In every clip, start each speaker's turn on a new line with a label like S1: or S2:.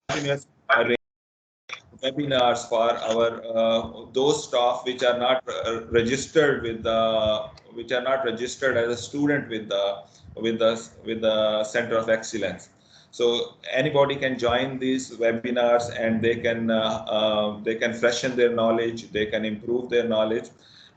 S1: continuous webinars for our those staff which are not registered with the as a student with the Center of Excellence. So anybody can join these webinars and they can freshen their knowledge, they can improve their knowledge.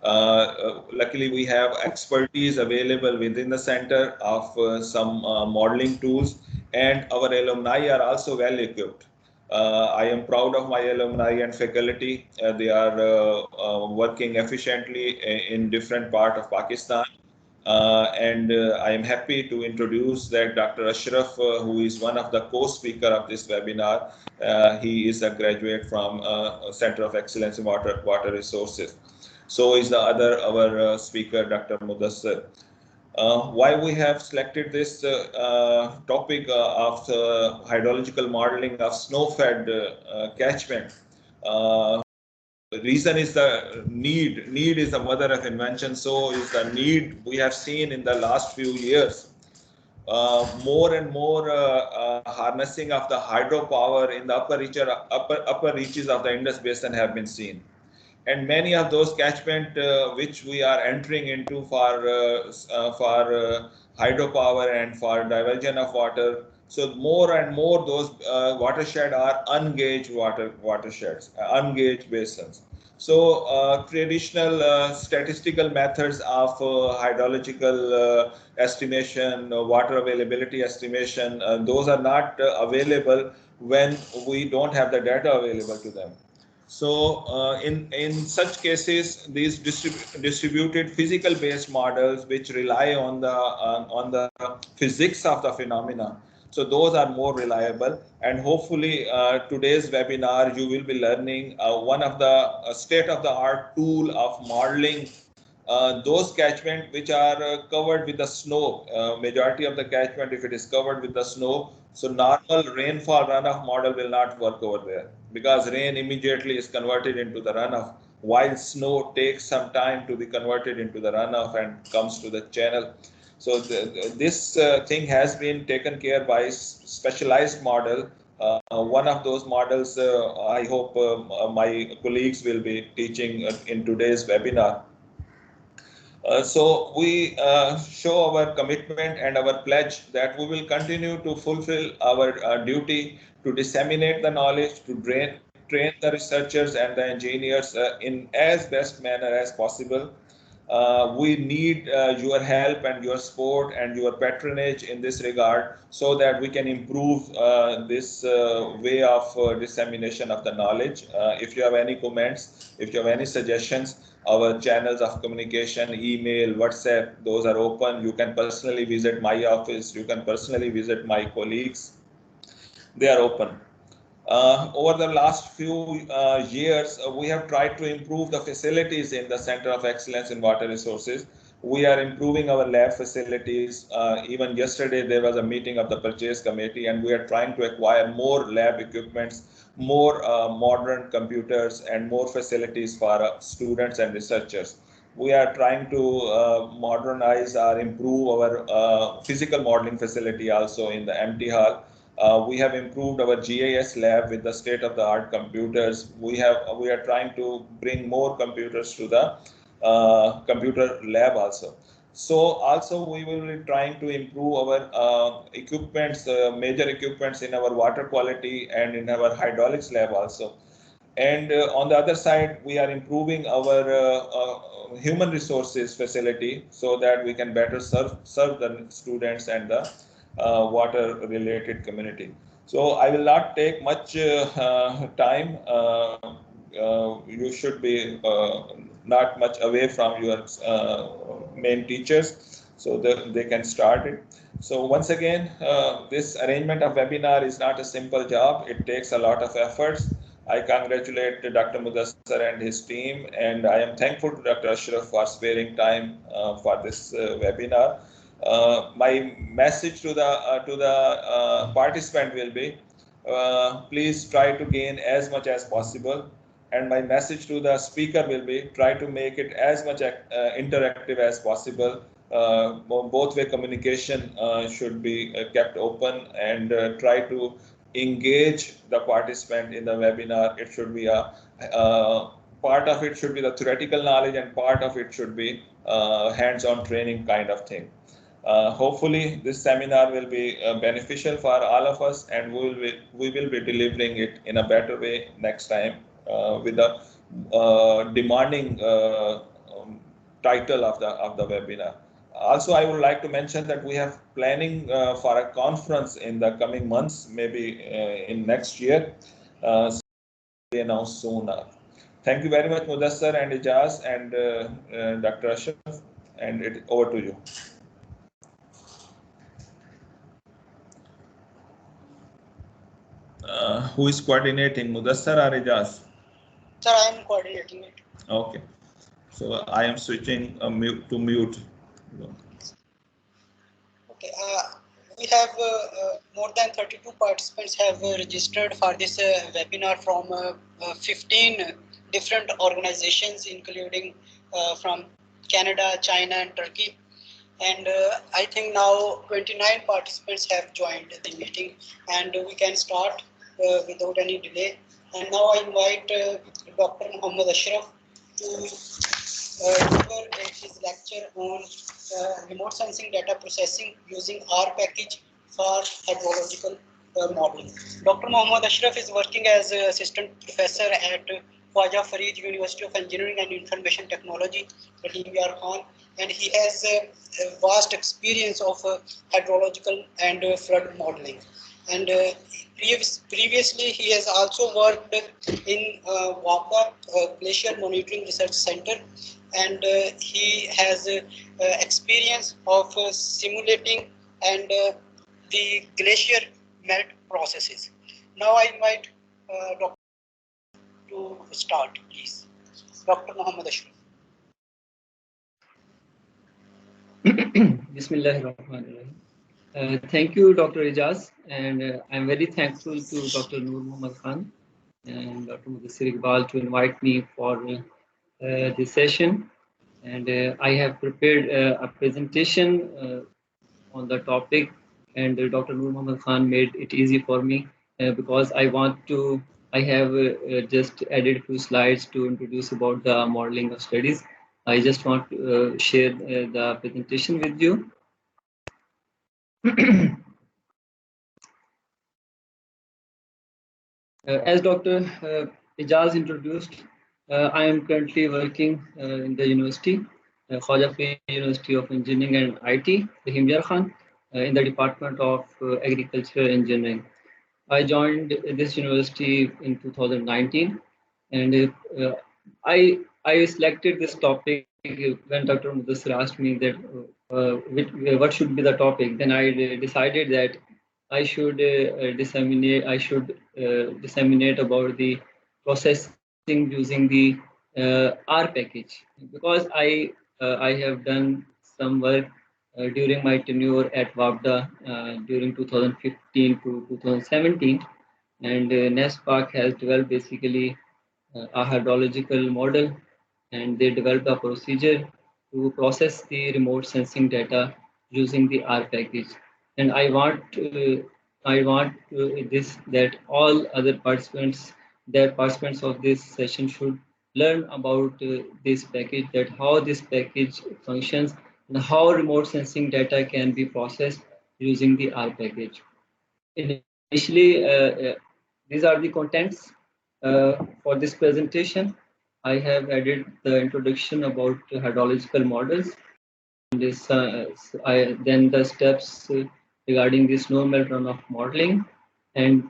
S1: Luckily, we have expertise available within the center of some modeling tools, and our alumni are also well equipped. I am proud of my alumni and faculty. They are working efficiently in different part of Pakistan. And I am happy to introduce that Dr. Ashraf, who is one of the co-speaker of this webinar. He is a graduate from Center of Excellence in Water Resources. So is the other our speaker, Dr. Mudassir. Why we have selected this topic of hydrological modeling of snow-fed catchment. The reason is the need. Need is the mother of invention. So is the need we have seen in the last few years. More and more harnessing of the hydropower in the upper reaches of the Indus Basin have been seen. And many of those catchment which we are entering into for hydropower and for diversion of water. So more and more those watershed are ungauged watersheds, ungauged basins. So traditional statistical methods of hydrological estimation, water availability estimation, those are not available when we don't have the data available to them. So in such cases, these distributed physical based models which rely on the physics of the phenomena, so those are more reliable. And hopefully today's webinar you will be learning one of the state of the art tool of modeling those catchment which are covered with the snow. Majority of the catchment, if it is covered with the snow, so normal rainfall runoff model will not work over there, because rain immediately is converted into the runoff, while snow takes some time to be converted into the runoff and comes to the channel. So this thing has been taken care by specialized model. One of those models, I hope my colleagues will be teaching in today's webinar. So we show our commitment and our pledge that we will continue to fulfill our duty to disseminate the knowledge, to train the researchers and the engineers in as best manner as possible. We need your help and your support and your patronage in this regard, so that we can improve this way of dissemination of the knowledge. If you have any comments, if you have any suggestions, our channels of communication, email, WhatsApp, those are open. You can personally visit my office. You can personally visit my colleagues. They are open. Over the last few years, we have tried to improve the facilities in the Center of Excellence in Water Resources. We are improving our lab facilities. Even yesterday, there was a meeting of the purchase committee, and we are trying to acquire more lab equipments, more modern computers, and more facilities for students and researchers. We are trying to modernize or improve our physical modeling facility also in the MT Hall. We have improved our GIS lab with the state-of-the-art computers. We are trying to bring more computers to the computer lab also. So also we will be trying to improve our equipments, major equipments in our water quality and in our hydraulics lab also. And on the other side, we are improving our human resources facility, so that we can better serve the students and the water related community. So I will not take much time. You should be not much away from your main teachers, so that they can start it. So once again, this arrangement of webinar is not a simple job. It takes a lot of efforts. I congratulate Dr. Mudassir and his team, and I am thankful to Dr. Ashraf for sparing time for this webinar. My message to the participant will be, please try to gain as much as possible. And my message to the speaker will be, try to make it as much interactive as possible. Both way communication should be kept open, and try to engage the participant in the webinar. It should be a part of it should be the theoretical knowledge, and part of it should be hands-on training kind of thing. Hopefully, this seminar will be beneficial for all of us, and we will be delivering it in a better way next time with a demanding title of the webinar. Also, I would like to mention that we have planning for a conference in the coming months, maybe in next year. So we announce sooner. Thank you very much, Mudassar and Ijaz and Dr. Ashraf, and over to you. Who is coordinating, Mudassar or Ijaz?
S2: Sir, I am coordinating it.
S1: Okay. So I am switching mute to mute.
S2: Okay. We have more than 32 participants have registered for this webinar from 15 different organizations, including from Canada, China, and Turkey. And I think now 29 participants have joined the meeting, and we can start without any delay. And now I invite Dr. Muhammad Ashraf to deliver his lecture on remote sensing data processing using R package for hydrological modeling. Dr. Muhammad Ashraf is working as an assistant professor at Khwaja Farid University of Engineering and Information Technology, Rahim Khan, and he has a vast experience of hydrological and flood modeling. And previously, he has also worked in WAPA, Glacier Monitoring Research Center, and he has experience of simulating and the glacier melt processes. Now I invite Dr. to start, please. Dr. Muhammad Ashraf.
S3: Bismillahirrahmanirrahim. Thank you, Dr. Ijaz, and I'm very thankful to Dr. Noor Muhammad Khan and Dr. Mudassir Iqbal to invite me for this session. And I have prepared a presentation on the topic, and Dr. Noor Muhammad Khan made it easy for me because I have just added a few slides to introduce about the modeling of studies. I just want to share the presentation with you. As Dr. Ijaz introduced, I am currently working in the university, Khwaja Farid University of Engineering and IT, Rahim Khan, in the Department of Agricultural Engineering. I joined this university in 2019, and I selected this topic when Dr. Mudassir asked me that what should be the topic. Then I decided that I should disseminate about the processing using the R package, because I have done some work during my tenure at WAPDA during 2015 to 2017, and NESPAC has developed basically a hydrological model, and they developed a procedure to process the remote sensing data using the R package. And I want this that all other participants of this session should learn about this package, that how this package functions and how remote sensing data can be processed using the R package. Initially, these are the contents for this presentation. I have added the introduction about hydrological models, and then the steps regarding the snow melt runoff modeling and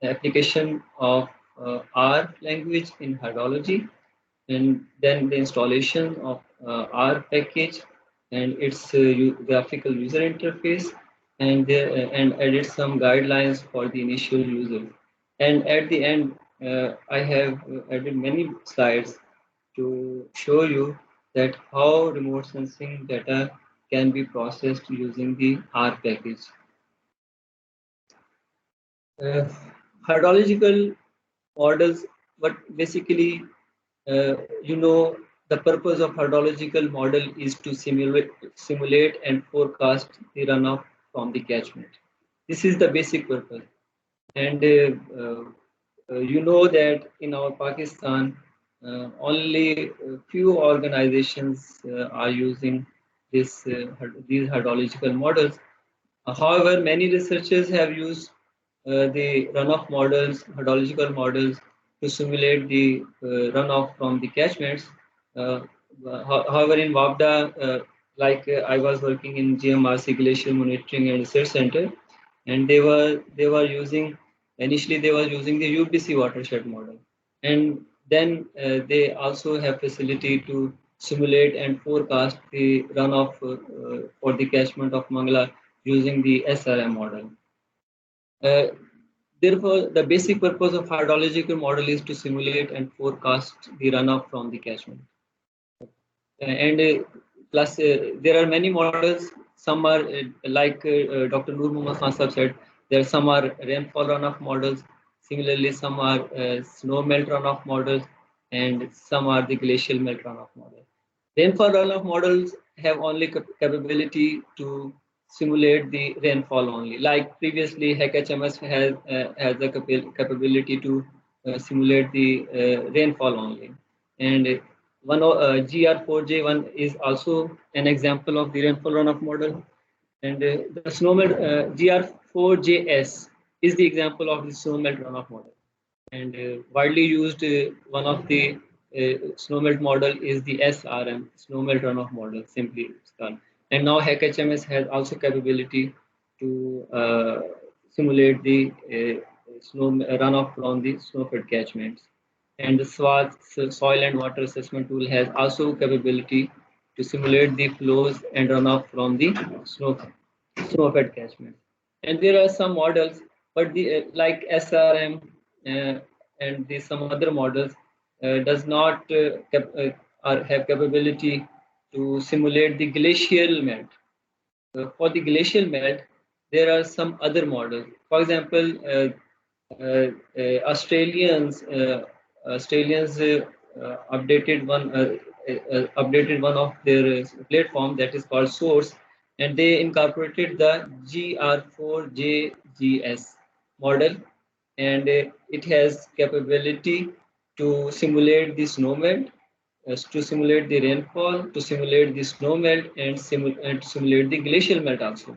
S3: the application of R language in hydrology, and then the installation of R package and its graphical user interface, and added some guidelines for the initial user. And at the end, I have added many slides to show you that how remote sensing data can be processed using the R package. Hydrological models, but basically, the purpose of hydrological model is to simulate and forecast the runoff from the catchment. This is the basic purpose. And you know that in our Pakistan, only a few organizations are using these hydrological models. However, many researchers have used the runoff models, hydrological models, to simulate the runoff from the catchments. Uh, However, in WAPDA, I was working in GMRC Glacier Monitoring and Research Center, and they were using initially they were using the UBC watershed model, and then they also have facility to simulate and forecast the runoff for the catchment of Mangla using the SRM model. Uh, Therefore, the basic purpose of hydrological model is to simulate and forecast the runoff from the catchment. And plus, there are many models. Some are Dr. Noor Muhammad Khan Sahab said, there are some are rainfall runoff models. Similarly, some are snow melt runoff models, and some are the glacial melt runoff models. Rainfall runoff models have only capability to simulate the rainfall only. Like previously, HMS has the capability to simulate the rainfall only. And GR4J1 is also an example of the rainfall runoff model. And the snowmelt GR4JS is the example of the snowmelt runoff model. And widely used one of the snowmelt model is the SRM, snowmelt runoff model, simply it's called. And now HMS has also capability to simulate the snow runoff from the snowfed catchments. And the soil and water assessment tool has also capability to simulate the flows and runoff from the snowfed catchment. And there are some models, but the like SRM uh, and some other models does not have capability to simulate the glacial melt. For the glacial melt, there are some other models. For example, uh, Australians updated one of their platform that is called Source, and they incorporated the GR4JGS model, and it has capability to simulate the snow melt, to simulate the rainfall, to simulate the snow melt, and simulate the glacial melt also.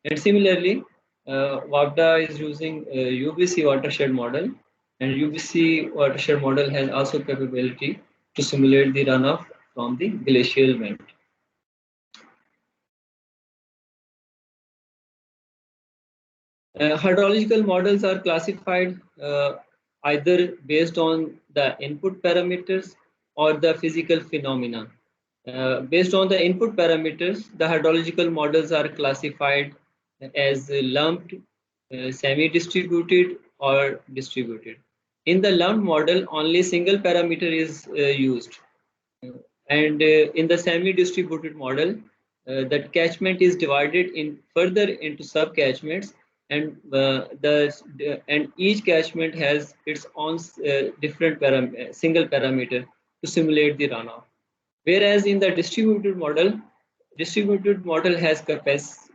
S3: And similarly, WAPDA is using UBC watershed model, and UBC watershed model has also capability to simulate the runoff from the glacial melt. Hydrological models are classified either based on the input parameters or the physical phenomena. Based on the input parameters, the hydrological models are classified as lumped, semi-distributed, or distributed. In the lumped model, only single parameter is used. And in the semi-distributed model, that catchment is divided in further into sub-catchments, and and each catchment has its own different single parameter to simulate the runoff. Whereas in the distributed model has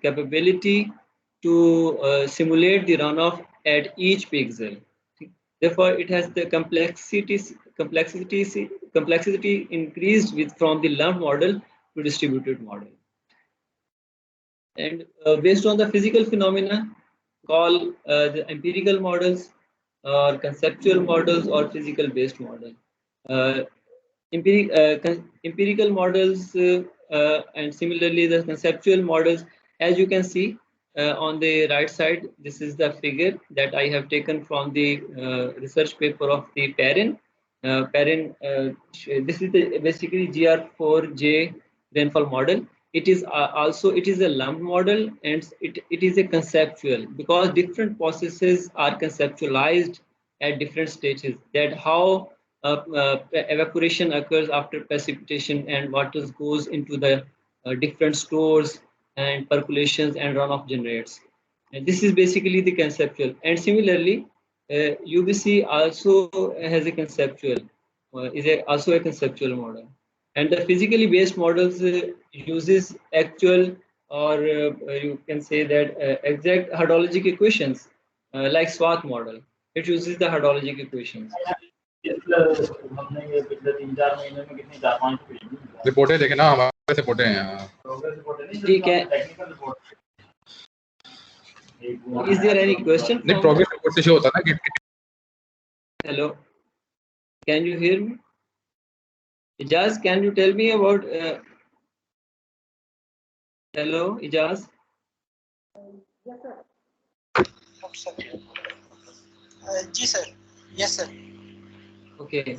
S3: capability to simulate the runoff at each pixel. Therefore, it has the complexity increased with from the lumped model to distributed model. And based on the physical phenomena, call the empirical models or conceptual models or physical based model. Uh, Empirical models and similarly the conceptual models, as you can see on the right side, this is the figure that I have taken from the research paper of the Perrin. This is the basically GR4J rainfall model. It is it is a lump model, and it is a conceptual because different processes are conceptualized at different stages. That how evaporation occurs after precipitation and water goes into the different stores and percolations and runoff generates. And this is basically the conceptual. And similarly, UBC also has a conceptual, also a conceptual model. And the physically based models uses actual or you can say that exact hydrologic equations like SWOT model. It uses the hydrologic equations.
S4: रिपोर्टें देखे ना हमारे रिपोर्टें हैं
S3: ठीक है. Is there any question?
S4: नहीं progress report से शो होता है ना कि
S3: Hello, can you hear me? Ijaz, can you tell me about hello Ijaz?
S2: Yes, sir. Ji sir. Yes, sir.
S3: Okay.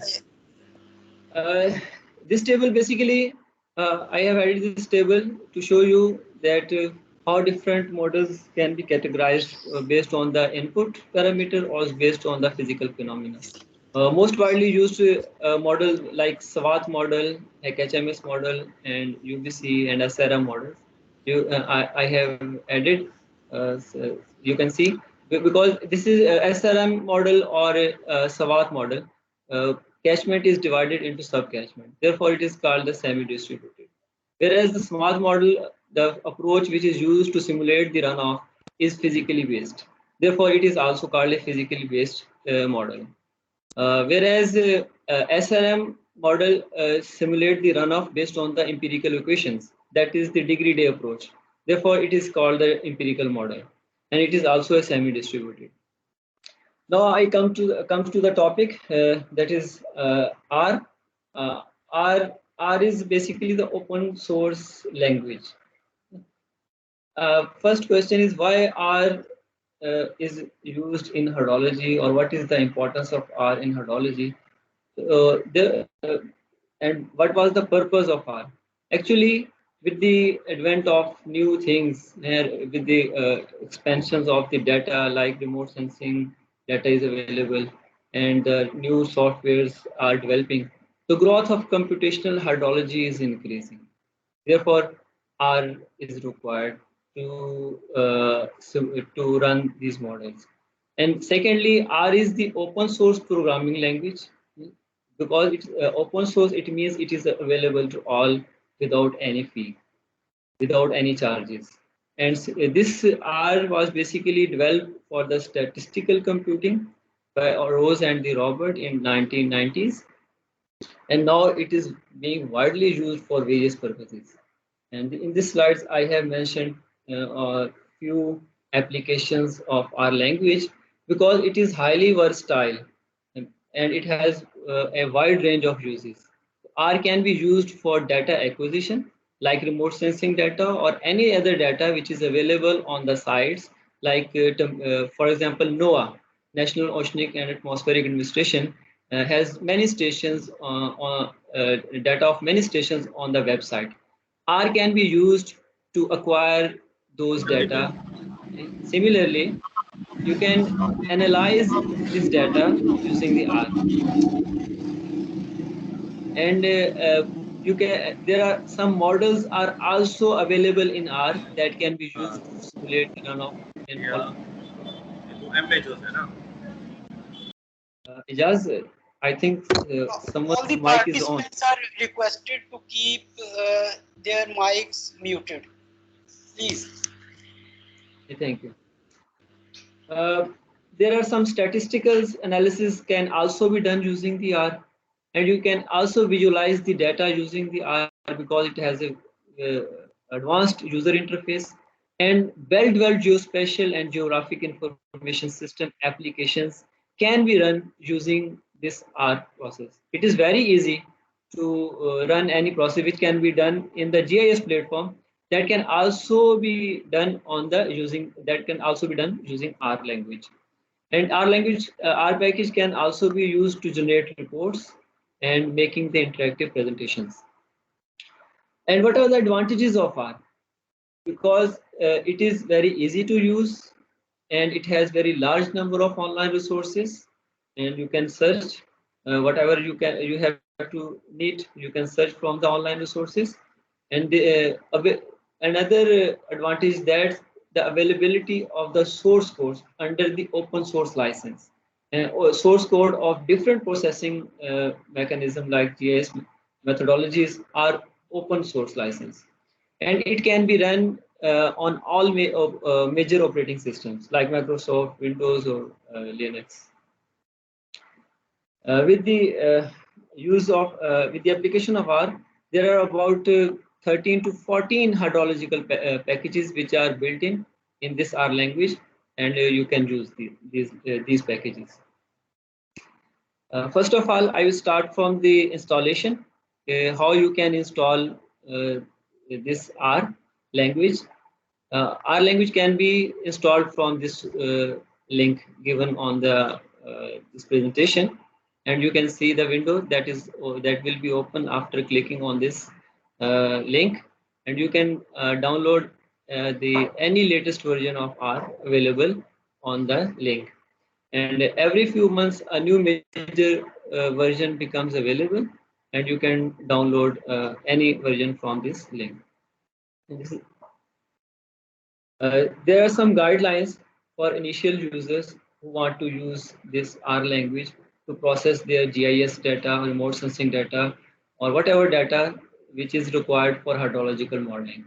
S3: This table basically, I have added this table to show you that how different models can be categorized based on the input parameter or based on the physical phenomena. Most widely used models like SWOT model, HMS model, and UBC and SRM models. I have added, so you can see, because this is a SRM model or a SWOT model. Catchment is divided into sub-catchment. Therefore, it is called the semi-distributed. Whereas the SWOT model, the approach which is used to simulate the runoff is physically based. Therefore, it is also called a physically based model. Whereas SRM model simulate the runoff based on the empirical equations. That is the degree day approach. Therefore, it is called the empirical model, and it is also a semi-distributed. Now I comes to the topic that is R. R is basically the open source language. First question is why R is used in hydrology, or what is the importance of R in hydrology? And what was the purpose of R? Actually, with the advent of new things, with the expansions of the data like remote sensing, data is available, and new softwares are developing. The growth of computational hydrology is increasing. Therefore, R is required to run these models. And secondly, R is the open source programming language. Because it's open source, it means it is available to all without any fee, without any charges. And this R was basically developed for the statistical computing by Rose and the Robert in 1990s. And now it is being widely used for various purposes. And in these slides, I have mentioned a few applications of our language because it is highly versatile and it has a wide range of uses. R can be used for data acquisition, like remote sensing data or any other data which is available on the sites, like, for example, NOAA, National Oceanic and Atmospheric Administration, has many stations data of many stations on the website. R can be used to acquire those data. Similarly, you can analyze this data using the R. And there are some models are also available in R that can be used to simulate the runoff rainfall. Ijaz, I think someone's
S2: All the
S3: mic is on.
S2: participants are requested to keep their mics muted. Please.
S3: Thank you. There are some statistical analysis can also be done using the R, and you can also visualize the data using the R because it has a advanced user interface, and well-developed geospatial and geographic information system applications can be run using this R process. It is very easy to run any process which can be done in the GIS platform that can also be done using R language. And R language, R package can also be used to generate reports and making the interactive presentations. And what are the advantages of R? Because it is very easy to use and it has very large number of online resources, and you can search whatever you have to need, you can search from the online resources. And another advantage is that the availability of the source codes under the open source license, or source code of different processing mechanism like GIS methodologies are open source license, and it can be run on all major operating systems like Microsoft, Windows, or Linux. With the with the application of R, there are about 13 to 14 hydrological packages which are built in this R language, and you can use these packages. First of all, I will start from the installation, how you can install this R language. R language can be installed from this link given on the this presentation, and you can see the window that will be open after clicking on this link, and you can download the any latest version of R available on the link. And every few months a new major version becomes available, and you can download any version from this link. There are some guidelines for initial users who want to use this R language to process their GIS data, remote sensing data, or whatever data which is required for hydrological modeling.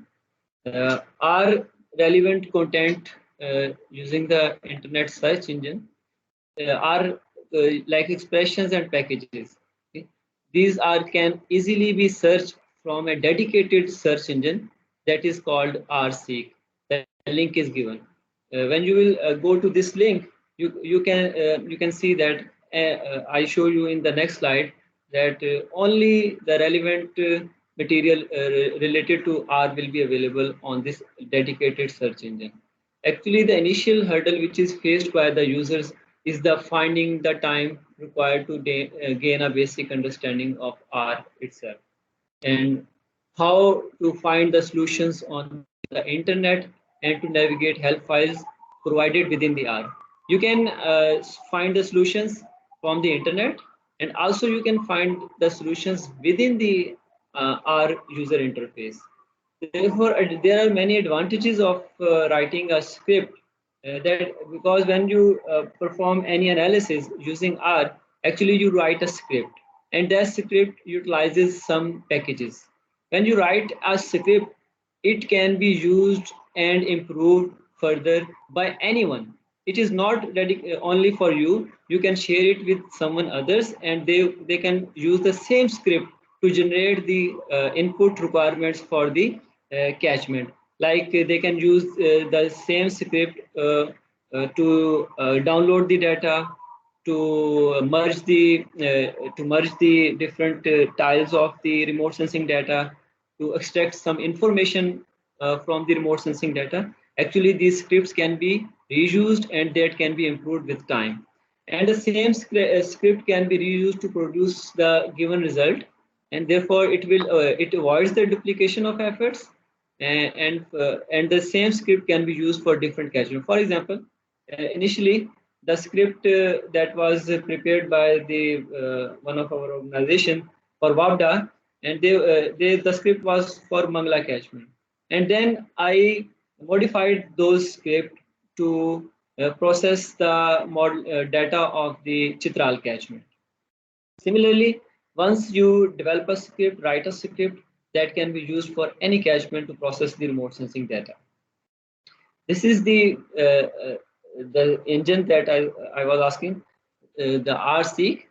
S3: R relevant content using the internet search engine are like expressions and packages. Okay? These can easily be searched from a dedicated search engine that is called RSeek. The link is given. When you will go to this link, you can see that I show you in the next slide that only the relevant material related to R will be available on this dedicated search engine. Actually, the initial hurdle which is faced by the users is the finding the time required to gain a basic understanding of R itself, and how to find the solutions on the internet and to navigate help files provided within the R. You can find the solutions from the internet, and also you can find the solutions within the R user interface. Therefore, there are many advantages of writing a script that because when you perform any analysis using R, actually you write a script, and that script utilizes some packages. When you write a script, it can be used and improved further by anyone. It is not only for you. You can share it with someone others, and they can use the same script to generate the input requirements for the catchment. Like they can use the same script to download the data, to merge the different tiles of the remote sensing data, to extract some information from the remote sensing data. Actually, these scripts can be reused and that can be improved with time. And the same script can be reused to produce the given result, and therefore it avoids the duplication of efforts, and the same script can be used for different catchment. For example, initially the script that was prepared by the one of our organization for WAPDA, and the script was for Mangla catchment, and then I modified those script to process the model data of the Chitral catchment. Similarly, once you develop a script, write a script that can be used for any catchment to process the remote sensing data. This is the engine that I was asking, the RSeek,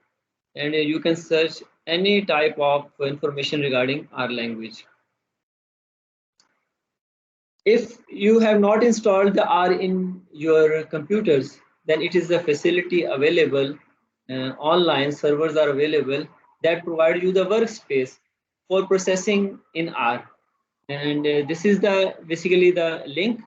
S3: and you can search any type of information regarding R language. If you have not installed the R in your computers, then it is a facility available online. Servers are available that provide you the workspace for processing in R, and this is basically the link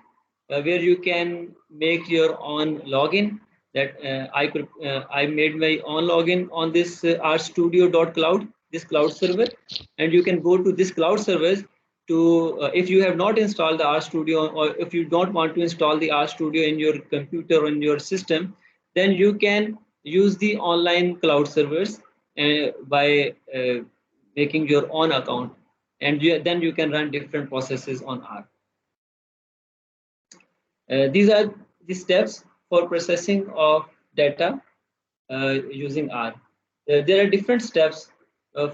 S3: where you can make your own login. That I made my own login on this RStudio.cloud, this cloud server, and you can go to this cloud server to if you have not installed the RStudio, or if you don't want to install the RStudio in your computer or in your system, then you can use the online cloud servers by making your own account, and then you can run different processes on R. These are the steps for processing of data using R. There are different steps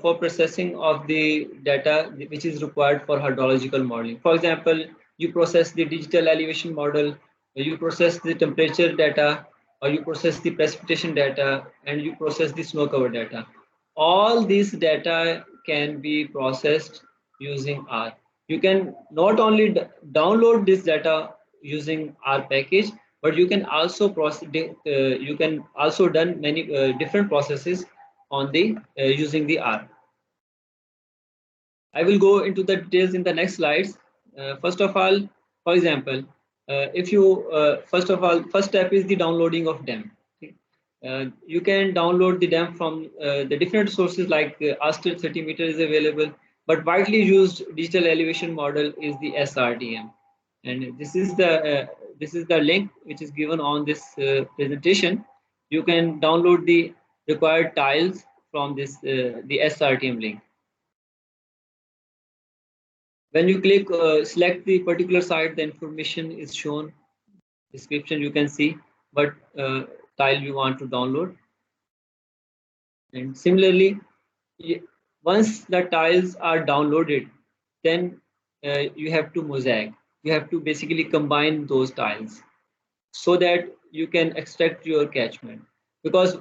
S3: for processing of the data which is required for hydrological modeling. For example, you process the digital elevation model, you process the temperature data, or you process the precipitation data, and you process the snow cover data. All these data can be processed using R. You can not only download this data using R package, but you can also process. You can also done many different processes on the using the R. I will go into the details in the next slides. First of all, for example, if you first of all, first step is the downloading of DEM. Okay. You can download the DEM from the different sources like Aster 30 meter is available, but widely used digital elevation model is the SRTM, and this is the link which is given on this presentation. You can download the required tiles from this the SRTM link. When you click select the particular site, the information is shown, description you can see what tile you want to download. And similarly, once the tiles are downloaded, then you have to mosaic. You have to basically combine those tiles so that you can extract your catchment. Because,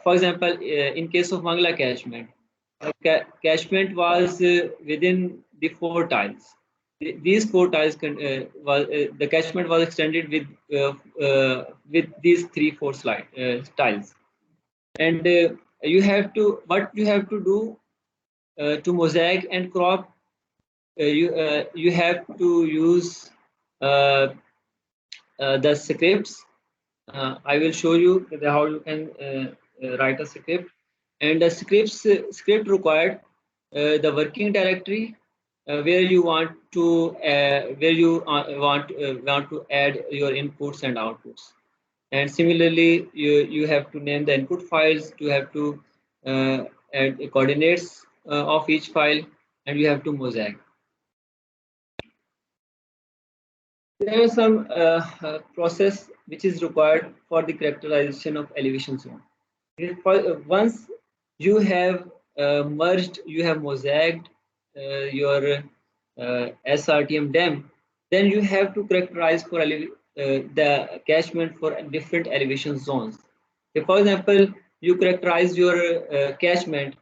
S3: for example, in case of Mangla catchment, catchment was within the 4 tiles. These 4 tiles the catchment was extended with these 3-4 tiles, and you have to what you have to do to mosaic and crop. You have to use uh, the scripts. I will show you how you can write a script, and the script required the working directory where you want to want to add your inputs and outputs. And similarly, you have to name the input files. You have to add the coordinates of each file, and you have to mosaic. There is some process which is required for the characterization of elevation zone. Once you have merged, you have mosaicked your SRTM DEM, then you have to characterize for the catchment for different elevation zones. If, for example, you characterize your catchment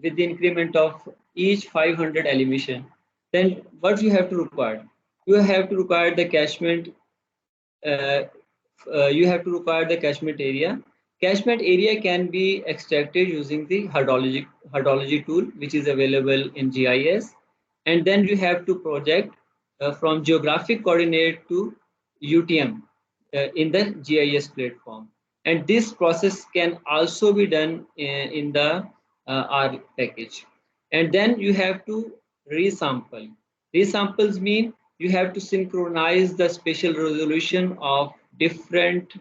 S3: with the increment of each 500 elevation, then what you have to require? You have to require the catchment. Uh, you have to require the catchment area. Catchment area can be extracted using the hydrology tool, which is available in GIS, and then you have to project from geographic coordinate to UTM in the GIS platform. And this process can also be done in the R package. And then you have to resample. Resamples mean you have to synchronize the spatial resolution of different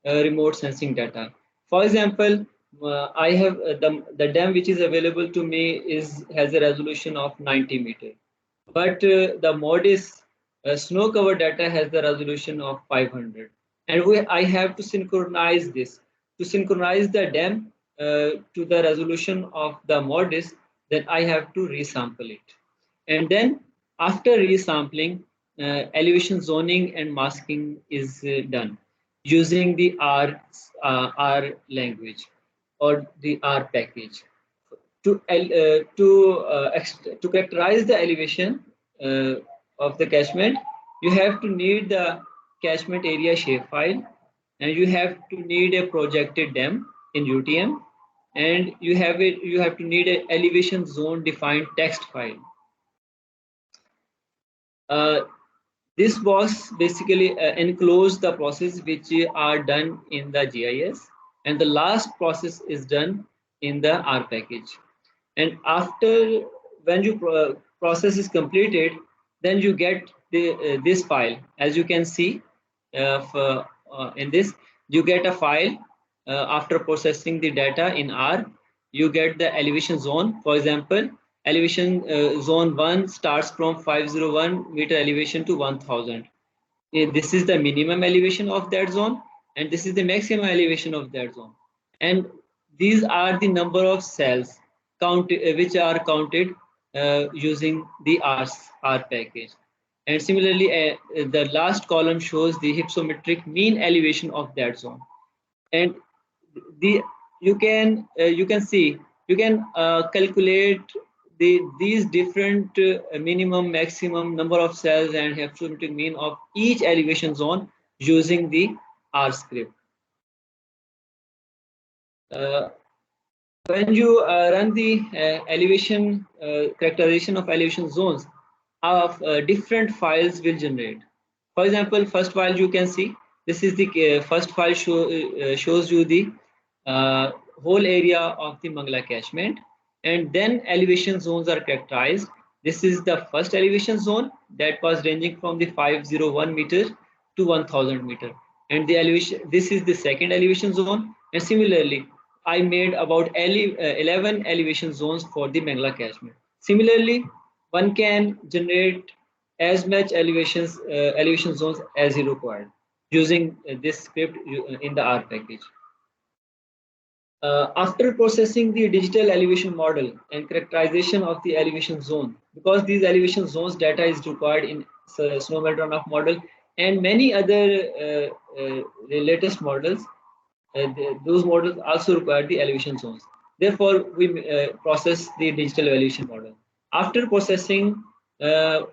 S3: remote sensing data. For example, I have the dam which is available to me has a resolution of 90 meter, but the MODIS snow cover data has the resolution of 500, and I have to synchronize this. To synchronize the dam to the resolution of the MODIS, then I have to resample it. And then after resampling, elevation zoning and masking is done using the R language or the R package. To characterize the elevation of the catchment, you have to need the catchment area shapefile, and you have to need a projected dam in UTM, and you have to need an elevation zone defined text file. Uh, this was basically enclose the process which are done in the GIS, and the last process is done in the R package. And after when you process is completed, then you get this file. As you can see in this, you get a file after processing the data in R. You get the elevation zone. For example, elevation zone 1 starts from 501 meter elevation to 1000. This is the minimum elevation of that zone, and this is the maximum elevation of that zone. And these are the number of cells which are counted using the R package. And similarly, the last column shows the hypsometric mean elevation of that zone. And the you can see, you can calculate these different minimum, maximum number of cells and hypsometric mean of each elevation zone using the R script. When you run the elevation characterization of elevation zones, of different files will generate. For example, first file you can see, this is the first file shows you the uh, whole area of the Mangla catchment, and then elevation zones are characterized. This is the first elevation zone that was ranging from the 501 meter to 1000 meter, and the elevation, this is the second elevation zone. And similarly, I made about 11 elevation zones for the Mangla catchment. Similarly, one can generate as much elevation zones as is required using this script in the R package. After processing the digital elevation model and characterization of the elevation zone, because these elevation zones data is required in snow melt runoff model and many other latest models, those models also require the elevation zones. Therefore, we process the digital elevation model. After processing, the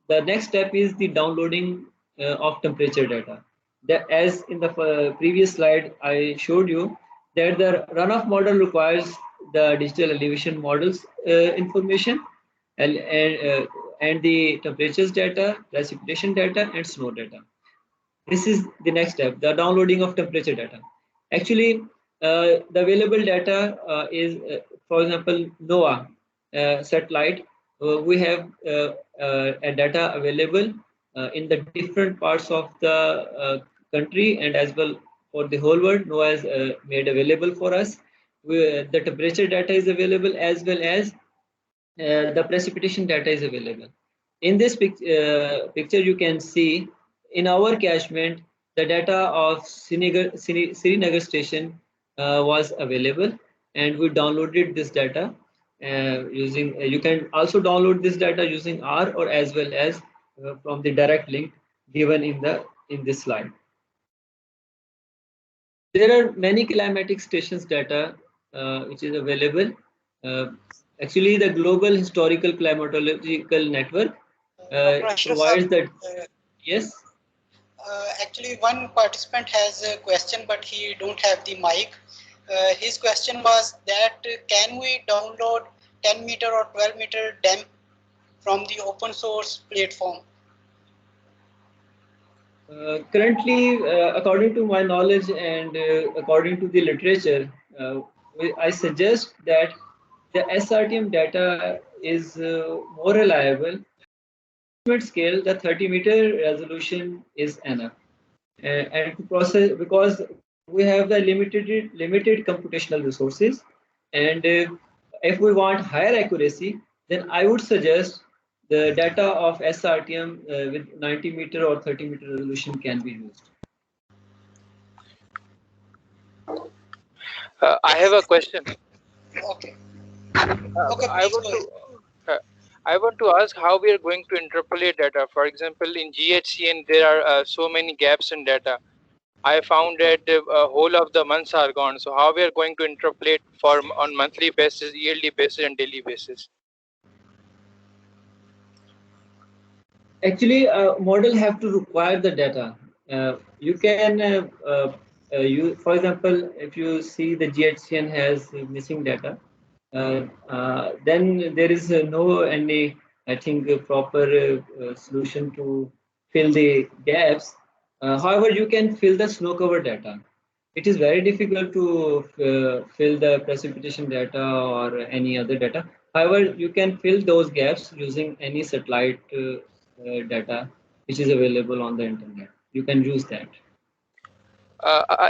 S3: next step is the downloading of temperature data. That, as in the previous slide I showed you, that the runoff model requires the digital elevation models information and the temperatures data, precipitation data, and snow data. This is the next step, the downloading of temperature data. Actually, the available data is, for example, NOAA satellite. We have a data available in the different parts of the country and as well for the whole world. NOAA has made available for us. The temperature data is available as well as the precipitation data is available. In this picture, you can see in our catchment, the data of Srinagar station was available, and we downloaded this data using. You can also download this data using R or as well as from the direct link given in this slide. There are many climatic stations data which is available. Actually, the Global Historical Climatological Network
S2: Dr. Ashraf,
S3: provides that. Yes.
S2: Actually, one participant has a question, but he don't have the mic. His question was that can we download 10 meter or 12 meter DEM from the open source platform?
S3: Currently, according to my knowledge and according to the literature, I suggest that the SRTM data is more reliable. Scale, the 30-meter resolution is enough. And to process, because we have the limited computational resources, and if we want higher accuracy, then I would suggest the data of SRTM with 90-meter or 30-meter resolution can be used.
S5: I have a question.
S2: Okay. Okay, please go ahead.
S5: I want to ask how we are going to interpolate data. For example, in GHCN, there are so many gaps in data. I found that whole of the months are gone. So how we are going to interpolate on monthly basis, yearly basis, and daily basis?
S3: Actually, model have to require the data. You can, for example, if you see the GHCN has missing data, then there is no any, I think, proper solution to fill the gaps. However, you can fill the snow cover data. It is very difficult to fill the precipitation data or any other data. However, you can fill those gaps using any satellite data which is available on the internet. You can use that.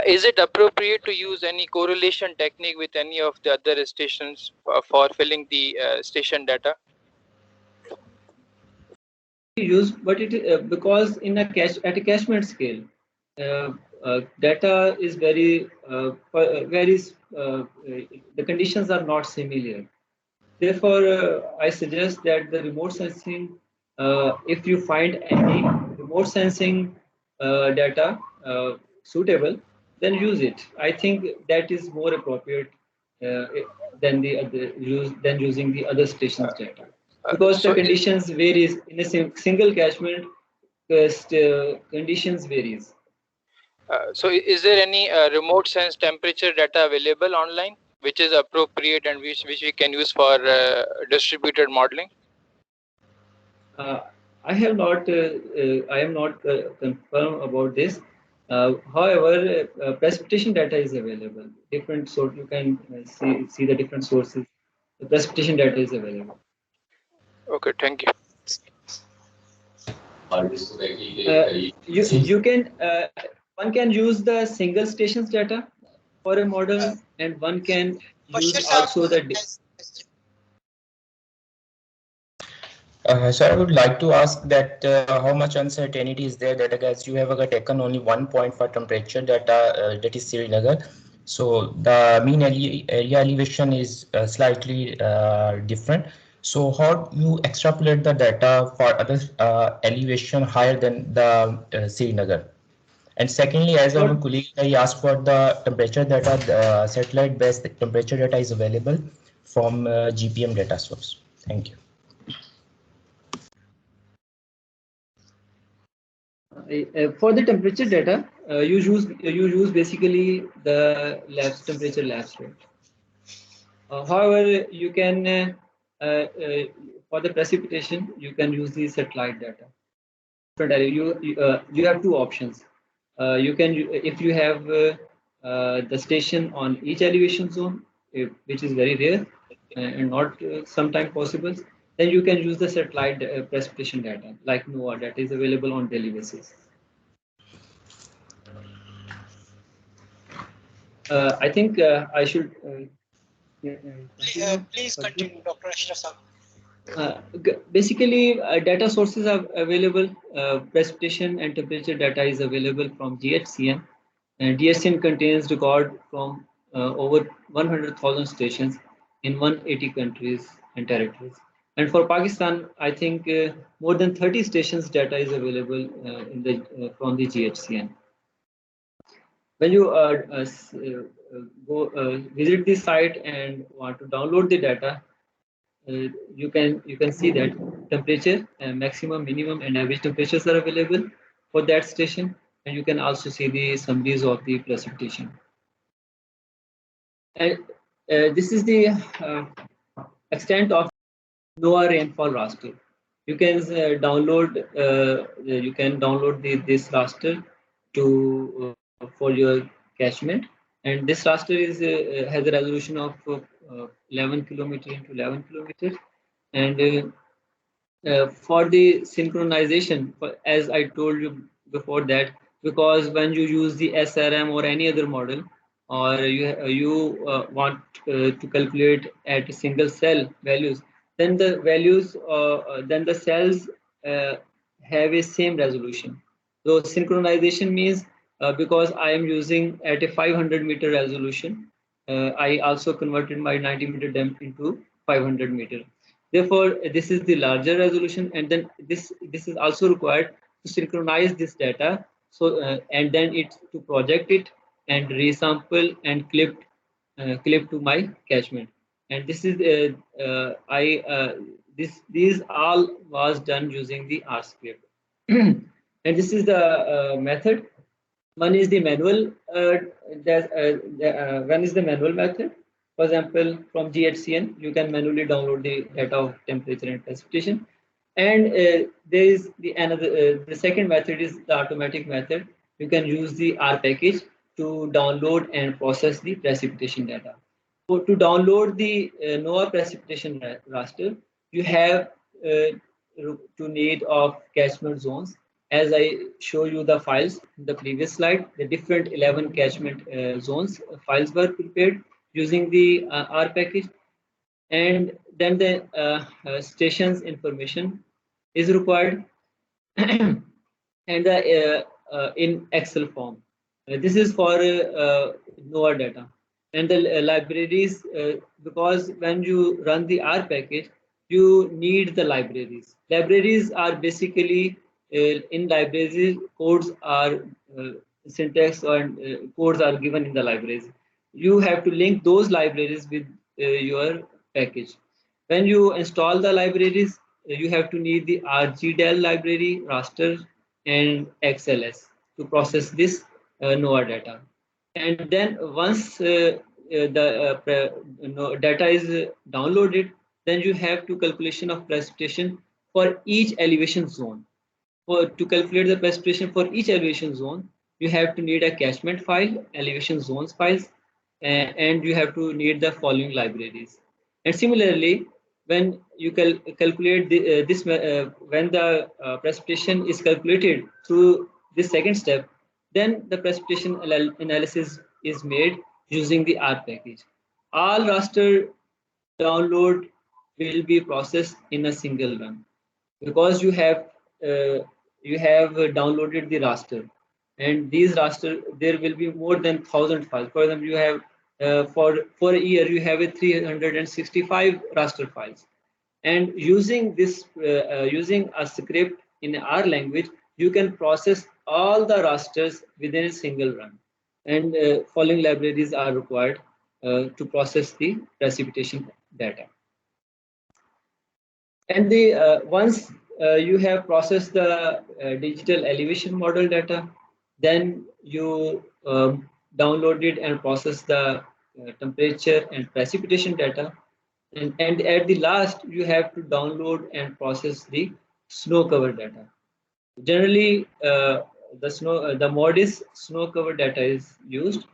S5: Is it appropriate to use any correlation technique with any of the other stations for filling the station data?
S3: Use, but it because in a at a catchment scale, data is very the conditions are not similar. Therefore, I suggest that the remote sensing If you find any remote sensing data suitable, then use it. I think that is more appropriate uh, than than using the other stations data, because the
S5: So,
S3: conditions varies in a single catchment. Conditions varies.
S5: so is there any remote sense temperature data available online, which is appropriate and which we can use for distributed modeling?
S3: I have not. I am not confirmed about this. However, precipitation data is available. Different sort you can see the different sources. The precipitation data is available.
S5: Okay, thank you.
S3: You can one can use the single stations data for a model, and one can use
S2: Bashir Saab
S3: also the.
S2: has
S6: So I would like to ask that how much uncertainty is there that as you have taken only 1 point for temperature data that is Srinagar. So the mean area elevation is slightly different. So how you extrapolate the data for other elevation higher than the Srinagar? And secondly, as our colleague, I asked for the temperature data, the satellite based temperature data is available from GPM data source. Thank you.
S3: For the temperature data, you use basically the labs temperature labs rate. However, you can for the precipitation you can use the satellite data. You have two options. You can if you have the station on each elevation zone, which is very rare and not sometime possible, then you can use the satellite precipitation data like NOAA that is available on daily basis. I think I should.
S2: please continue, Dr. Ashraf Saab.
S3: Basically, data sources are available. Precipitation and temperature data is available from GHCM, and GHCM contains record from over 100,000 stations in 180 countries and territories. And for Pakistan, I think more than 30 stations data is available from the GHCM. When you go visit the site and want to download the data, you can see that temperature, maximum, minimum, and average temperatures are available for that station, and you can also see the summaries of the precipitation. And this is the extent of NOAA rainfall raster. You can download this raster to for your catchment, and this raster is has a resolution of 11 kilometer into 11 kilometers, and for the synchronization, as I told you before that, because when you use the SRM or any other model, or you want to calculate at a single cell values, then the cells uh, have a same resolution. So synchronization means because I am using at a 500 meter resolution, I also converted my 90 meter depth into 500 meter. Therefore, this is the larger resolution, and then this is also required to synchronize this data. So and then it to project it and resample and clip to my catchment. And this is these all was done using the RStudio. And this is the method. One is the manual. One is the manual method. For example, from GHCN, you can manually download the data of temperature and precipitation. And there is the second method is the automatic method. You can use the R package to download and process the precipitation data. So to download the NOAA precipitation raster, you have to need of catchment zones. As I show you the files in the previous slide, the different 11 catchment zones files were prepared using the R package, and then the stations information is required and in Excel form. This is for NOAA data and the libraries, because when you run the R package, you need the libraries. Libraries are basically, in libraries, codes are syntax and codes are given in the libraries. You have to link those libraries with your package. When you install the libraries, you have to need the RGDAL library, raster, and XLS to process this NOAA data. And then once the data is downloaded, then you have to calculation of precipitation for each elevation zone. To calculate the precipitation for each elevation zone, you have to need a catchment file, elevation zones files, and you have to need the following libraries. And similarly, when you calculate when the precipitation is calculated through this second step, then the precipitation analysis is made using the R package. All raster download will be processed in a single run, because uh, you have downloaded the raster, and these raster, there will be more than 1,000 files. For example, you have for a year you have a 365 raster files, and using this using a script in our language, you can process all the rasters within a single run, and following libraries are required to process the precipitation data. And the once you have processed the digital elevation model data, then you downloaded and process the temperature and precipitation data, and at the last you have to download and process the snow cover data. Generally, the MODIS snow cover data is used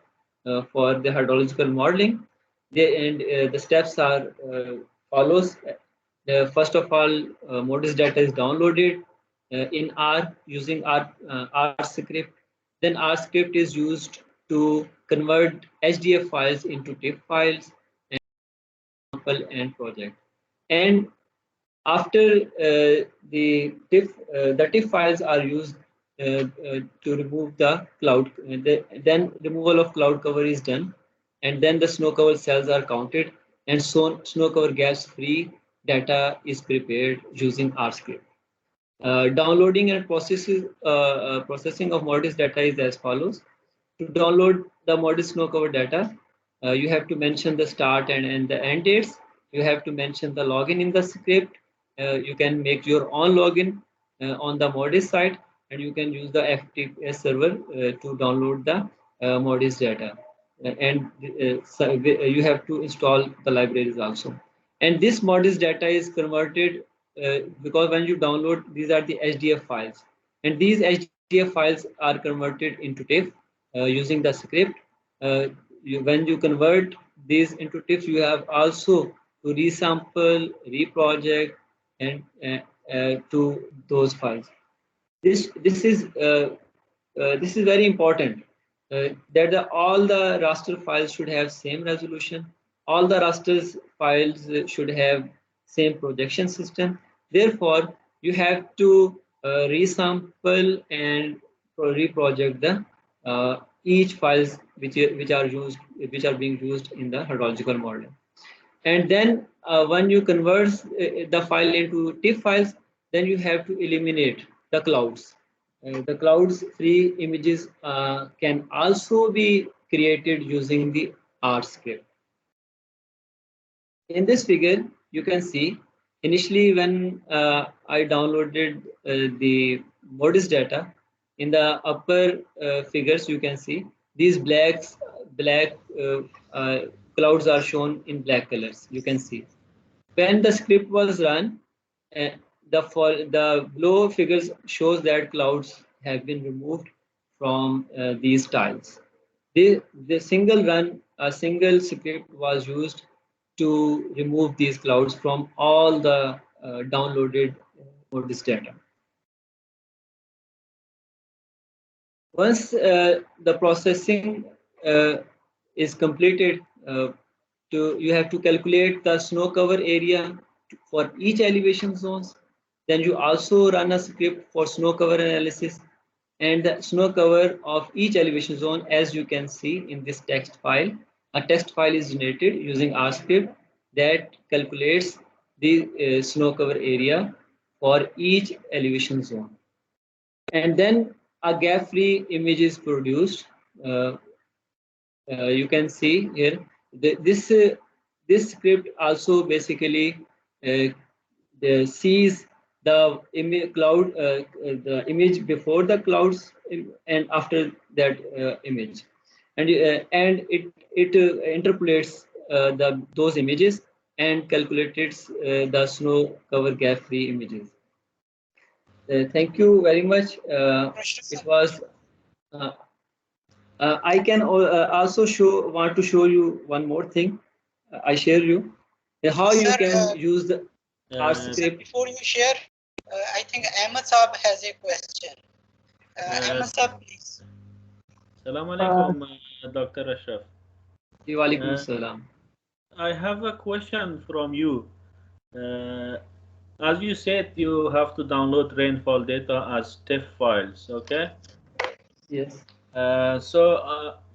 S3: for the hydrological modeling. The steps are follows. First of all, MODIS data is downloaded in R using R script. Then R script is used to convert HDF files into TIFF files, and project. And after the TIFF files are used to remove the cloud, then removal of cloud cover is done, and then the snow cover cells are counted, and so snow cover gas free data is prepared using RScript. Downloading and processing of MODIS data is as follows. To download the MODIS snow cover data, you have to mention the start and the end dates. You have to mention the login in the script. You can make your own login on the MODIS site, and you can use the FTP server to download the MODIS data. So you have to install the libraries also. And this MODIS data is converted because when you download, these are the HDF files, and these HDF files are converted into TIFF using the script. When you convert these into TIFF, you have also to resample, reproject, and to those files. This is very important that all the raster files should have same resolution. All the rasters files should have same projection system. Therefore, you have to resample and reproject the each files which are being used in the hydrological model. And then when you convert the file into TIFF files, then you have to eliminate the clouds. The clouds free images can also be created using the R script. In this figure, you can see initially when I downloaded the MODIS data, in the upper figures you can see these black uh, clouds are shown in black colors. You can see when the script was run, uh, the below figures shows that clouds have been removed from these tiles. The single run, a single script was used to remove these clouds from all the downloaded MODIS data. Once the processing is completed, you have to calculate the snow cover area for each elevation zones. Then you also run a script for snow cover analysis, and the snow cover of each elevation zone, as you can see in this text file. A text file is generated using RScript that calculates the snow cover area for each elevation zone. And then a gap-free image is produced. You can see here this script also basically sees the the image before the clouds and after that image, and it interpolates those images and calculates the snow cover gap free images. Thank you very much. It was. Uh, I can also want to show you one more thing. I share you how you
S2: Sir,
S3: can use the R
S2: sir,
S3: script.
S2: before you share, I think Ahmed Saab has a question. Ahmed Saab, please.
S7: Assalamu alaikum, Dr. Ashraf.
S3: Walaikum
S7: Uh,
S3: salam.
S7: I have a question from you. As you said, you have to download rainfall data as TIFF files, okay?
S3: Yes.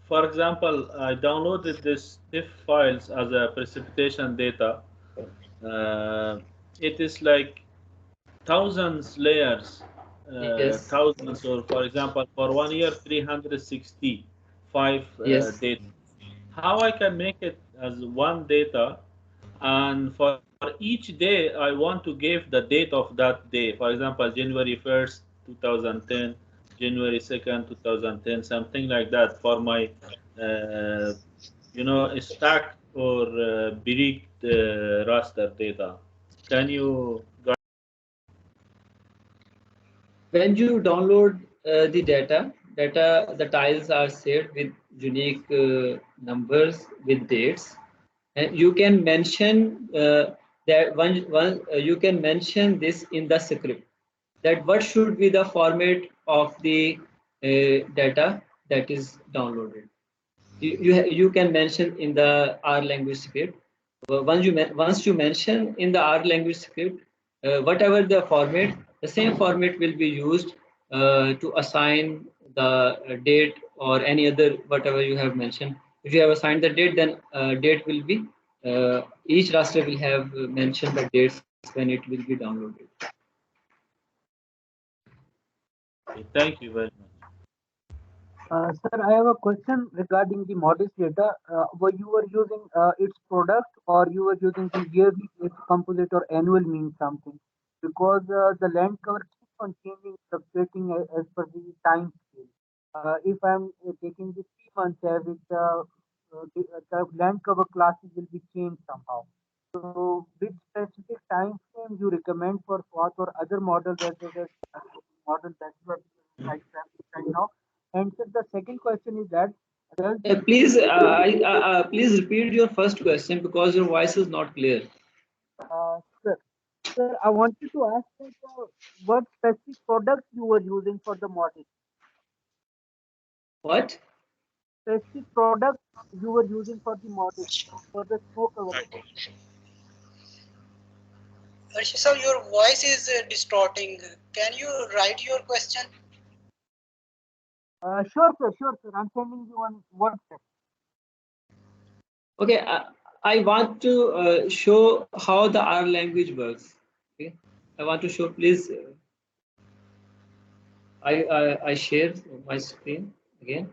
S7: For example, I downloaded this TIFF files as a precipitation data. It is like thousands layers,
S3: Yes.
S7: thousands, or for example, for 1 year, 365
S3: Yes.
S7: data. How I can make it as one data, and for each day I want to give the date of that day. For example, January 1st, 2010, January 2nd, 2010, something like that for my, stacked or bricked raster data. Can you?
S3: When you download the the tiles are saved with unique numbers with dates, and you can mention you can mention this in the script, that what should be the format of the data that is downloaded. You can mention in the R language script. Once you mention in the R language script, whatever the format, the same format will be used to assign the date or any other whatever you have mentioned. If you have assigned the date, then date will be each raster will have mentioned the dates when it will be downloaded.
S7: Thank you very much.
S8: Sir, I have a question regarding the models data. Were you were using its product, or you were using the yearly based composite or annual mean something? Because the land cover keeps on changing, fluctuating as per the time scale. If I'm taking the 3 months average, the land cover classes will be changed somehow. So, which specific time frame you recommend for SWOT or other models as well as model that you are right now? And so the second question is that does
S3: Please repeat your first question because your voice is not clear.
S8: sir, sir, I wanted to ask that, what specific products you were using for the model?
S3: What?
S8: Specific products you were using for the model for the snow cover.
S2: Sir, your voice is distorting. Can you write your question?
S8: Sure, sir. Sure, sir. I'm sending you on WhatsApp.
S3: Okay, I want to show how the R language works. Okay, I want to show. Please, I share my screen again.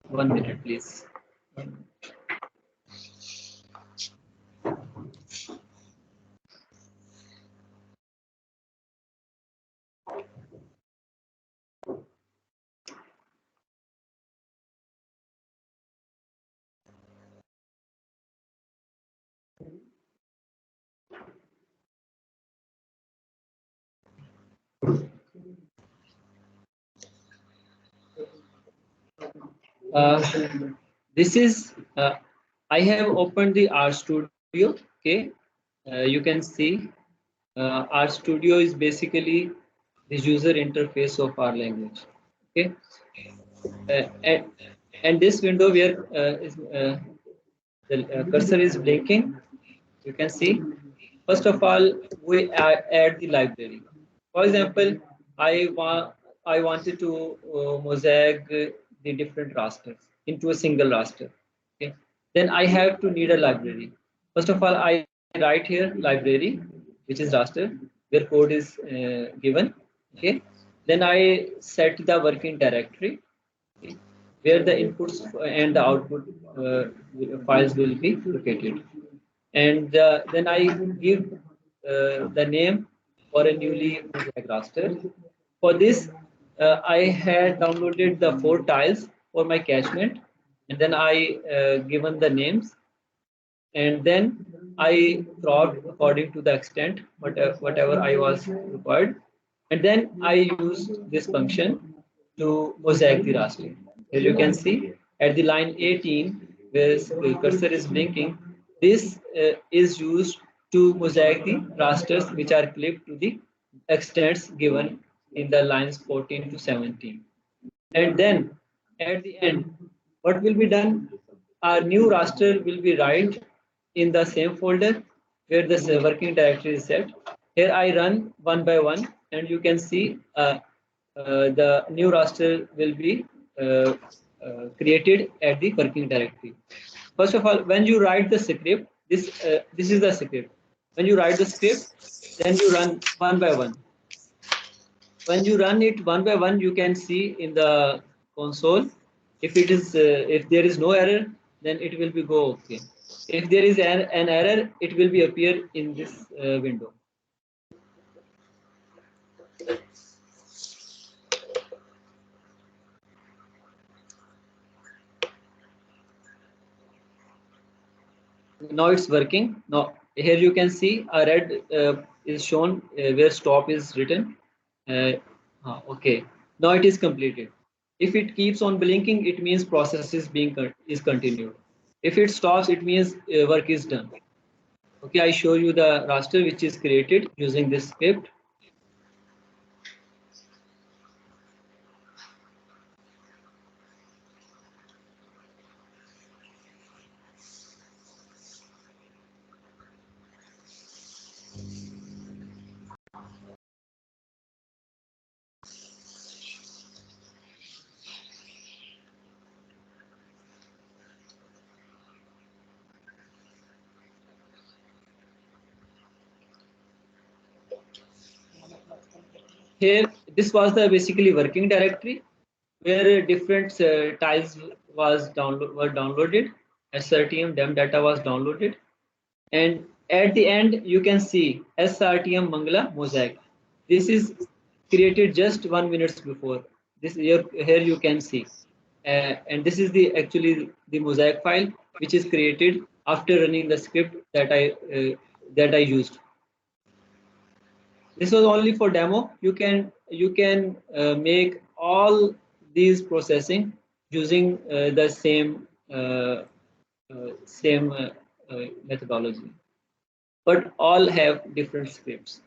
S3: One minute, please. This is I have opened the RStudio. Okay, you can see RStudio is basically the user interface of our language. Okay, and this window where the cursor is blinking, you can see. First of all, we add the library. For example, I wanted to mosaic the different rasters. into a single raster. Okay, then I have to need a library. First of all, I write here library, which is raster, where code is given. Okay, then I set the working directory, okay, where the inputs and the output files will be located. And then I give the name for a newly mosaic raster. For this, I had downloaded the 4 tiles for my catchment, and then I given the names, and then I throughout according to the extent whatever I was required, and then I used this function to mosaic the raster. As you can see at the line 18, where the cursor is blinking, this is used to mosaic the rasters which are clipped to the extents given in the lines 14 to 17. And then at the end, what will be done? Our new raster will be write in the same folder where the working directory is set. Here I run one by one, and you can see the new raster will be created at the working directory. First of all, when you write the script, this is the script. When you write the script, then you run one by one. When you run it one by one, you can see in the console if there is no error, then it will be go okay. If there is an error, it will be appear in this window. Now it's working. Now here you can see a red is shown where stop is written. Okay, now it is completed. If it keeps on blinking, it means process is is continued. If it stops, it means work is done. Okay, I show you the raster which is created using this script. Here, this was the basically working directory where different tiles were downloaded. SRTM dem data was downloaded, and at the end you can see SRTM Mangala mosaic. This is created just 1 minute before. Here you can see, and this is the actually the mosaic file which is created after running the script that I used. This was only for demo. You can make all these processing using the same methodology, but all have different scripts.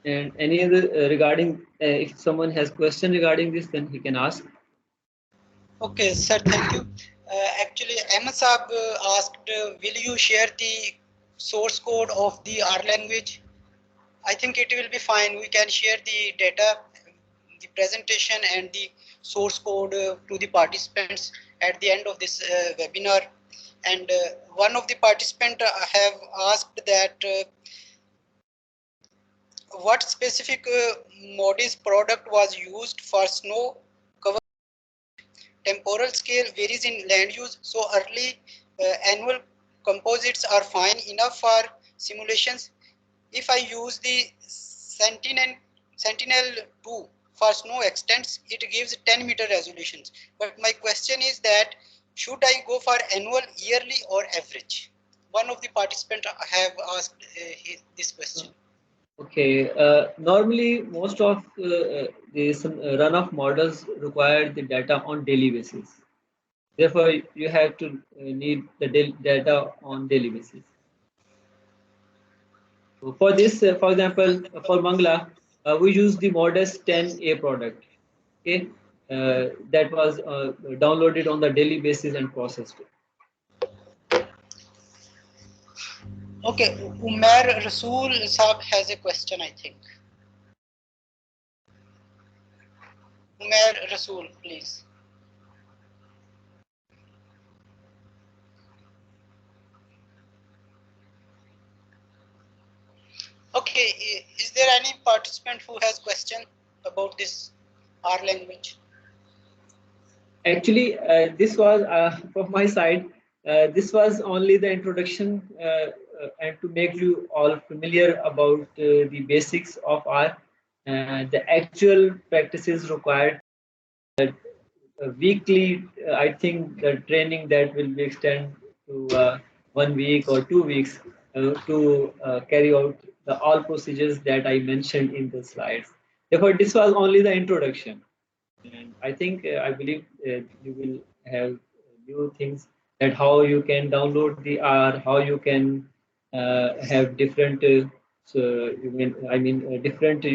S3: And any other regarding if someone has question regarding this, then he can ask.
S2: Okay, sir, thank you. Actually, Ahmed Saab asked, will you share the source code of the R language? I think it will be fine. We can share the data, the presentation and the source code to the participants at the end of this webinar. And one of the participants have asked that what specific Modis product was used for snow cover. Temporal scale varies in land use, so early annual composites are fine enough for simulations. If I use the Sentinel-2 for snow extents, it gives 10-meter resolutions. But my question is that should I go for annual, yearly, or average? One of the participants have asked this question.
S3: Okay, normally most of these runoff models require the data on daily basis. Therefore, you have to need the data on daily basis. So for this, for example, for Mangla, we use the Modest 10A product. Okay, that was downloaded on the daily basis and processed.
S2: Okay, Umair Rasool Saab has a question, I think. Umair Rasool, please. Okay, is there any participant who has question about this R language?
S3: Actually, this was from my side. This was only the introduction and to make you all familiar about the basics of R. The actual practices required weekly. I think the training that will be extended to 1 week or 2 weeks to carry out the all procedures that I mentioned in the slides. Therefore, this was only the introduction. And I think, I believe you will have new things that how you can download the R, how you can have different, different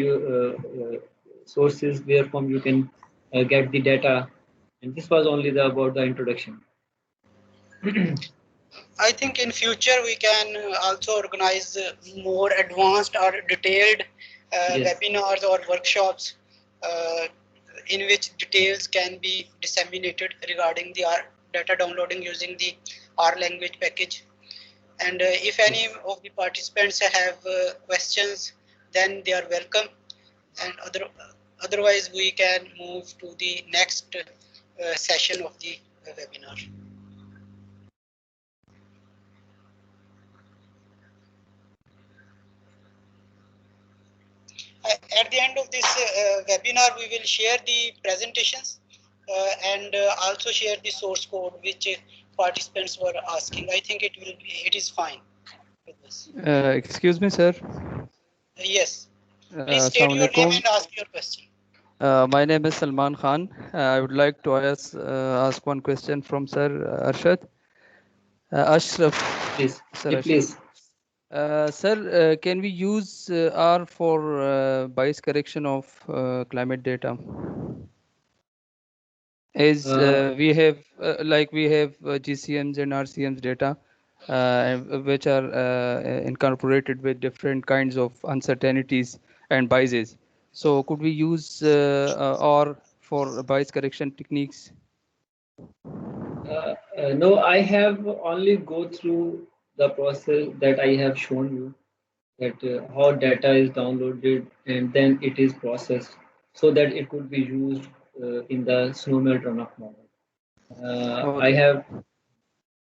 S3: sources where from you can get the data. And this was only about the introduction.
S2: I think in future we can also organize more advanced or detailed webinars or workshops in which details can be disseminated regarding the R data downloading using the R language package. And if any of the participants have questions, then they are welcome. And otherwise, we can move to the next session of the webinar. At the end of this webinar, we will share the presentations and also share the source code which participants were asking. I think it is fine with this.
S9: Excuse me, sir.
S2: Yes. Please state your name and ask your question.
S9: My name is Salman Khan. I would like to ask one question from Sir Arshad. Ashraf.
S3: Please.
S9: Sir,
S3: Yeah, please.
S9: Sir, can we use R for bias correction of climate data? As we have GCMs and RCMs data, which are incorporated with different kinds of uncertainties and biases. So could we use R for bias correction techniques?
S3: No, I have only go through the process that I have shown you, that how data is downloaded and then it is processed so that it could be used in the snowmelt runoff model.
S9: Okay.
S3: I have.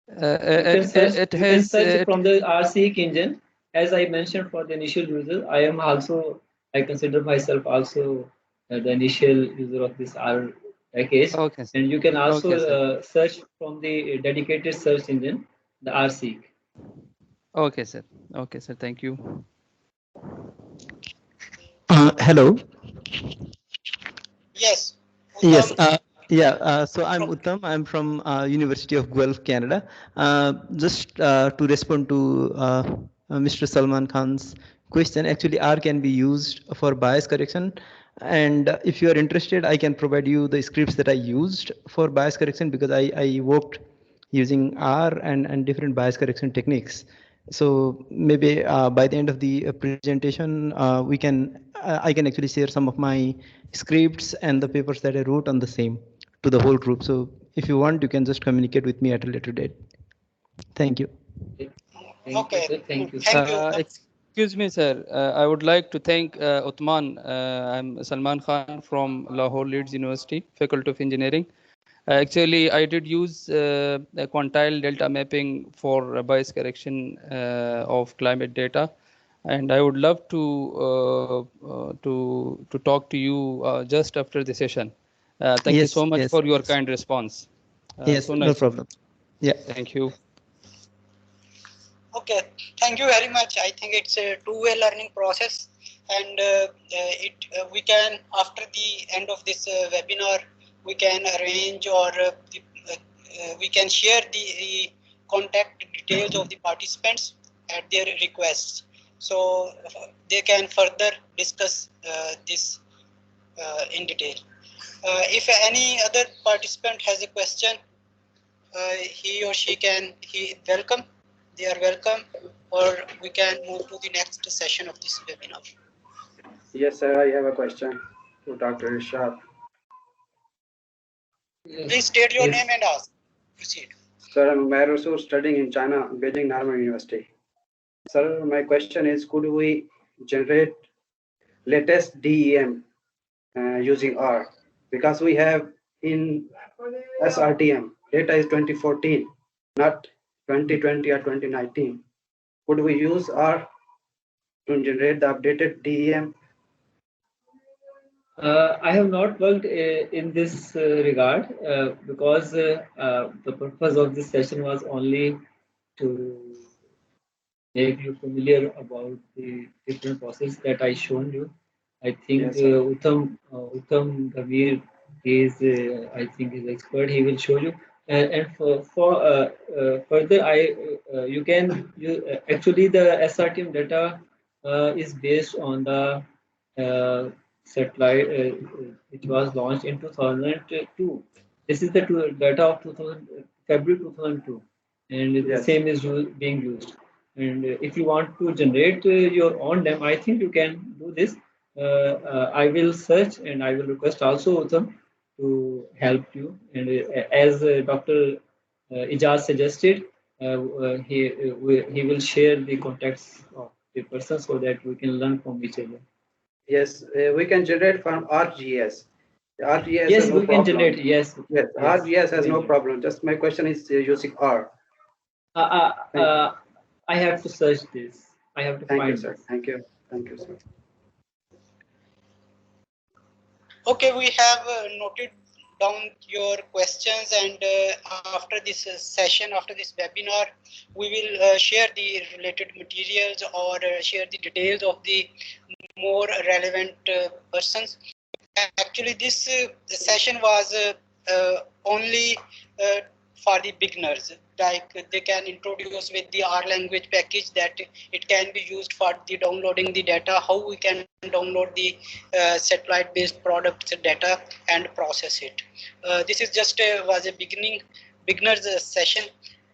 S3: You can search from the RSeek engine. As I mentioned for the initial user, I consider myself also the initial user of this R package.
S9: Okay,
S3: and you can also search from the dedicated search engine, the RSeek.
S9: Okay, sir. Okay, sir. Thank you.
S10: Hello.
S2: Yes.
S10: Yes. So I'm Uttam. I'm from University of Guelph, Canada. Just to respond to Mr. Salman Khan's question, actually R can be used for bias correction. And if you are interested, I can provide you the scripts that I used for bias correction because I worked using R and different bias correction techniques. So maybe by the end of the presentation, I can actually share some of my scripts and the papers that I wrote on the same to the whole group. So if you want, you can just communicate with me at a later date. Thank you.
S2: Okay.
S3: Thank you.
S9: Excuse me, sir. I would like to thank Uthman. I'm Salman Khan from Lahore Leeds University, Faculty of Engineering. Actually, I did use quantile delta mapping for bias correction of climate data, and I would love to talk to you just after the session. Thank you so much for your kind response.
S10: Yes,
S9: so
S10: no
S9: nice
S10: problem. Yeah.
S9: Thank you.
S2: Okay, thank you very much. I think it's a two-way learning process, and we can, after the end of this webinar, we can arrange or we can share the contact details of the participants at their requests, so they can further discuss this in detail. If any other participant has a question, he or she can welcome. They are welcome, or we can move to the next session of this webinar.
S11: Yes, sir. I have a question to Dr. Ishaq.
S2: Please state your
S3: Yes.
S2: name and ask. Proceed.
S11: Sir, I'm Marusu studying in China, Beijing Normal University. Sir, my question is, could we generate latest DEM using R? Because we have in SRTM, data is 2014, not 2020 or 2019. Could we use R to generate the updated DEM?
S3: I have not worked in this regard because the purpose of this session was only to make you familiar about the different process that I shown you. I think
S11: Yes, sir.
S3: Uttam Gavir is I think is expert. He will show you. And for further, you can actually the SRTM data is based on the satellite which was launched in 2002. This is the data of 2000, February 2002, and the
S11: Yes.
S3: same is being used. And if you want to generate your own DEM, I think you can do this. I will search and I will request also Uttam to help you. And as Dr. Ijaz suggested, he will share the contacts of the person so that we can learn from each other.
S11: Yes, we can generate from RGS. RGS
S3: Yes,
S11: has no
S3: we can
S11: problem.
S3: generate. Yes,
S11: Yes,
S3: yes,
S11: RGS has
S3: we
S11: no
S3: can
S11: problem. Just my question is using R.
S3: I have to search this. I have to
S11: Thank you,
S3: find
S11: sir.
S3: this.
S11: Thank you. Thank you, sir.
S2: Okay, we have noted down your questions, and after this session, after this webinar, we will share the related materials or share the details of the more relevant persons. Actually, this session was only for the beginners. Like they can introduce with the R language package that it can be used for the downloading the data, how we can download the satellite based products data and process it. This is just was a beginners session,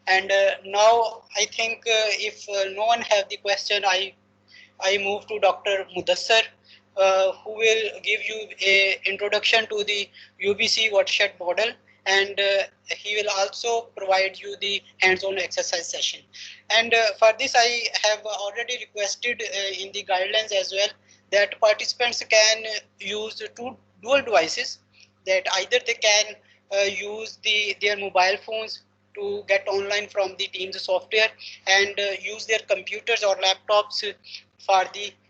S2: and now I think if no one have the question, I move to Dr. Mudassar, who will give you a introduction to the UBC watershed model, and he will also provide you the hands-on exercise session. And for this, I have already requested in the guidelines as well that participants can use two dual devices, that either they can use their mobile phones to get online from the Teams software and use their computers or laptops for the